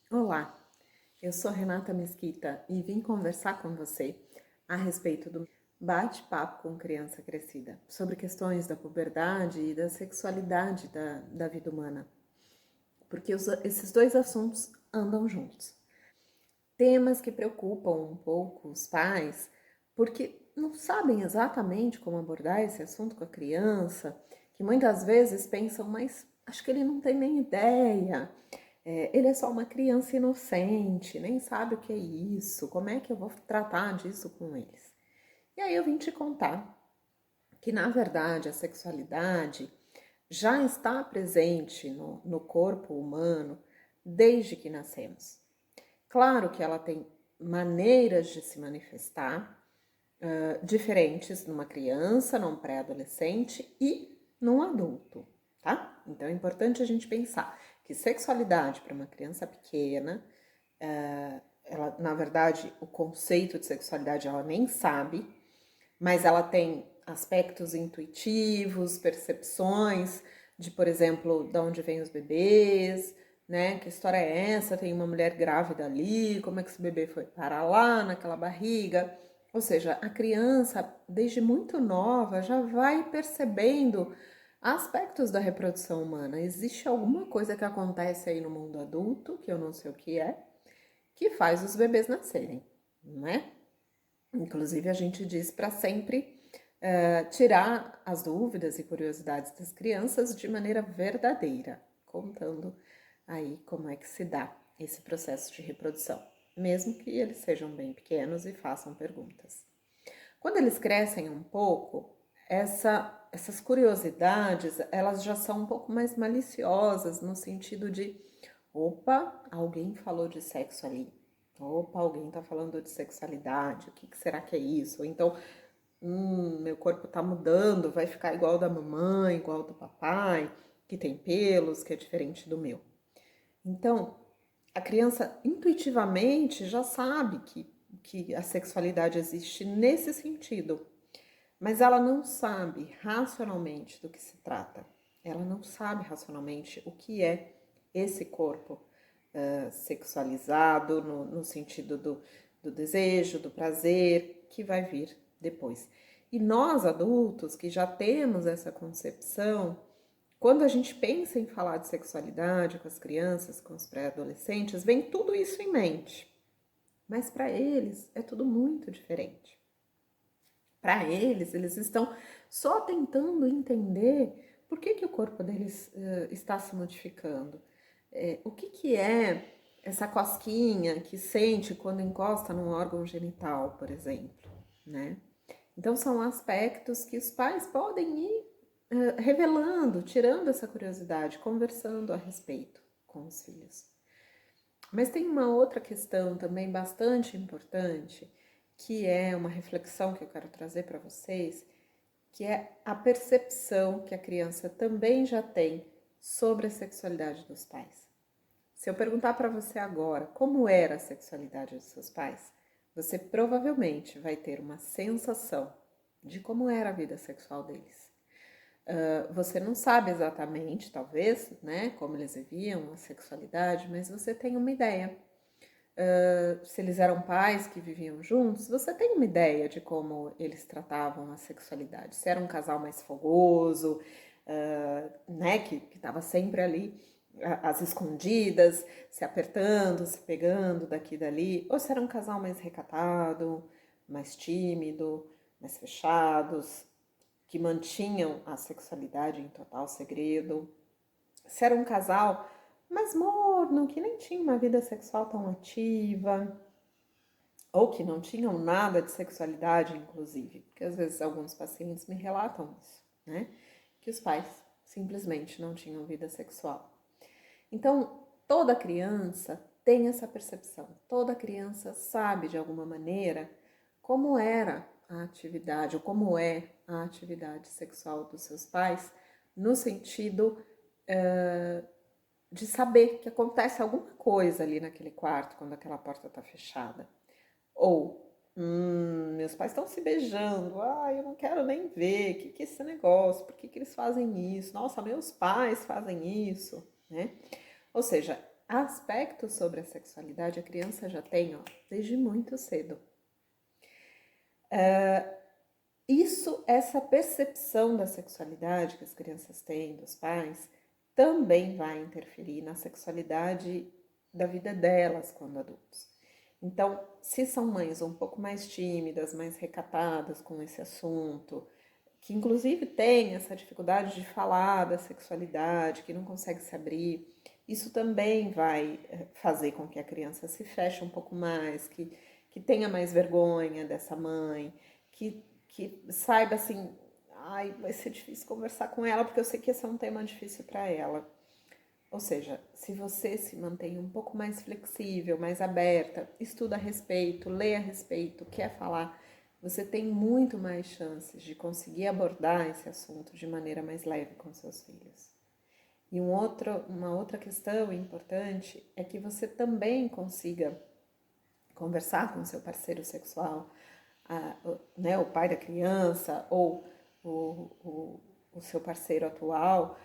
Olá, eu sou Renata Mesquita e vim conversar com você a respeito do bate-papo com criança crescida, sobre questões da puberdade e da sexualidade da vida humana, porque esses dois assuntos andam juntos. Temas que preocupam um pouco os pais, porque não sabem exatamente como abordar esse assunto com a criança, que muitas vezes pensam, mas acho que ele não tem nem ideia. Ele é só uma criança inocente, nem sabe o que é isso, como é que eu vou tratar disso com eles? E aí eu vim te contar que, na verdade, a sexualidade já está presente no corpo humano desde que nascemos. Claro que ela tem maneiras de se manifestar diferentes numa criança, num pré-adolescente e num adulto, tá? Então é importante a gente pensar que sexualidade para uma criança pequena, ela, na verdade, o conceito de sexualidade ela nem sabe, mas ela tem aspectos intuitivos, percepções de, por exemplo, de onde vêm os bebês, né? Que história é essa? Tem uma mulher grávida ali, como é que esse bebê foi parar lá naquela barriga? Ou seja, a criança, desde muito nova, já vai percebendo aspectos da reprodução humana. Existe alguma coisa que acontece aí no mundo adulto, que eu não sei o que faz os bebês nascerem, não é? Inclusive, a gente diz para sempre tirar as dúvidas e curiosidades das crianças de maneira verdadeira, contando aí como é que se dá esse processo de reprodução, mesmo que eles sejam bem pequenos e façam perguntas. Quando eles crescem um pouco, essas curiosidades, elas já são um pouco mais maliciosas, no sentido de, opa, alguém falou de sexo ali. Opa, alguém tá falando de sexualidade, o que será que é isso? Ou então, meu corpo tá mudando, vai ficar igual ao da mamãe, igual ao do papai, que tem pelos, que é diferente do meu. Então, a criança intuitivamente já sabe que a sexualidade existe nesse sentido, mas ela não sabe racionalmente do que se trata. Ela não sabe racionalmente o que é esse corpo sexualizado no sentido do desejo, do prazer, que vai vir depois. E nós adultos que já temos essa concepção, quando a gente pensa em falar de sexualidade com as crianças, com os pré-adolescentes, vem tudo isso em mente. Mas para eles é tudo muito diferente. Para eles, eles estão só tentando entender por que o corpo deles está se modificando. O que é essa cosquinha que sente quando encosta num órgão genital, por exemplo, né? Então são aspectos que os pais podem ir revelando, tirando essa curiosidade, conversando a respeito com os filhos. Mas tem uma outra questão também bastante importante, que é uma reflexão que eu quero trazer para vocês, que é a percepção que a criança também já tem sobre a sexualidade dos pais. Se eu perguntar para você agora como era a sexualidade dos seus pais, você provavelmente vai ter uma sensação de como era a vida sexual deles. Você não sabe exatamente, talvez, né, como eles viviam a sexualidade, mas você tem uma ideia. Se eles eram pais que viviam juntos, você tem uma ideia de como eles tratavam a sexualidade. Se era um casal mais fogoso, né, que estava sempre ali às escondidas, se apertando, se pegando daqui e dali, ou se era um casal mais recatado, mais tímido, mais fechados, que mantinham a sexualidade em total segredo. Se era um casal mais morno, que nem tinha uma vida sexual tão ativa, ou que não tinham nada de sexualidade, inclusive, porque às vezes alguns pacientes me relatam isso, né? Que os pais simplesmente não tinham vida sexual. Então, toda criança tem essa percepção, toda criança sabe de alguma maneira como era a atividade, ou como é a atividade sexual dos seus pais, no sentido de saber que acontece alguma coisa ali naquele quarto quando aquela porta está fechada. Ou, meus pais estão se beijando, eu não quero nem ver, o que é esse negócio, por que eles fazem isso? Nossa, meus pais fazem isso, né? Ou seja, aspectos sobre a sexualidade a criança já tem, desde muito cedo. Essa percepção da sexualidade que as crianças têm dos pais também vai interferir na sexualidade da vida delas quando adultos. Então, se são mães um pouco mais tímidas, mais recatadas com esse assunto, que inclusive têm essa dificuldade de falar da sexualidade, que não consegue se abrir, isso também vai fazer com que a criança se feche um pouco mais, que tenha mais vergonha dessa mãe, que saiba assim, ai, vai ser difícil conversar com ela, porque eu sei que esse é um tema difícil para ela. Ou seja, se você se mantém um pouco mais flexível, mais aberta, estuda a respeito, lê a respeito, quer falar, você tem muito mais chances de conseguir abordar esse assunto de maneira mais leve com seus filhos. E uma outra questão importante é que você também consiga conversar com seu parceiro sexual, o pai da criança ou o seu parceiro atual,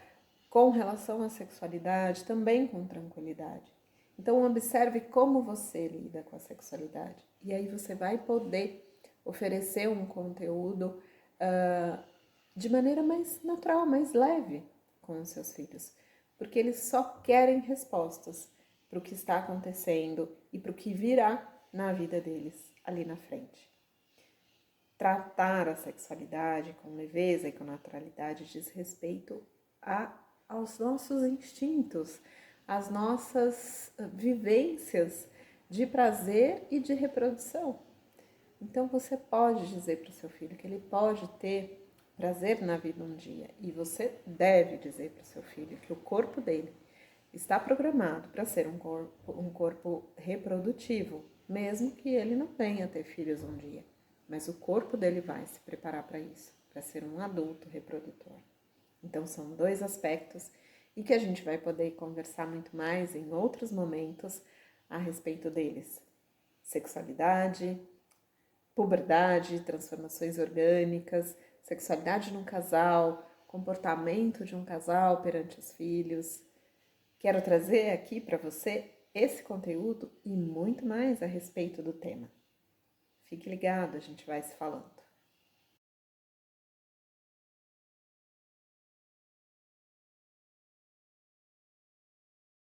com relação à sexualidade, também com tranquilidade. Então, observe como você lida com a sexualidade. E aí você vai poder oferecer um conteúdo de maneira mais natural, mais leve com os seus filhos. Porque eles só querem respostas para o que está acontecendo e para o que virá na vida deles ali na frente. Tratar a sexualidade com leveza e com naturalidade diz respeito aos nossos instintos, às nossas vivências de prazer e de reprodução. Então você pode dizer para o seu filho que ele pode ter prazer na vida um dia, e você deve dizer para o seu filho que o corpo dele está programado para ser um corpo reprodutivo, mesmo que ele não venha a ter filhos um dia. Mas o corpo dele vai se preparar para isso, para ser um adulto reprodutor. Então são dois aspectos e que a gente vai poder conversar muito mais em outros momentos a respeito deles. Sexualidade, puberdade, transformações orgânicas, sexualidade num casal, comportamento de um casal perante os filhos. Quero trazer aqui para você esse conteúdo e muito mais a respeito do tema. Fique ligado, a gente vai se falando.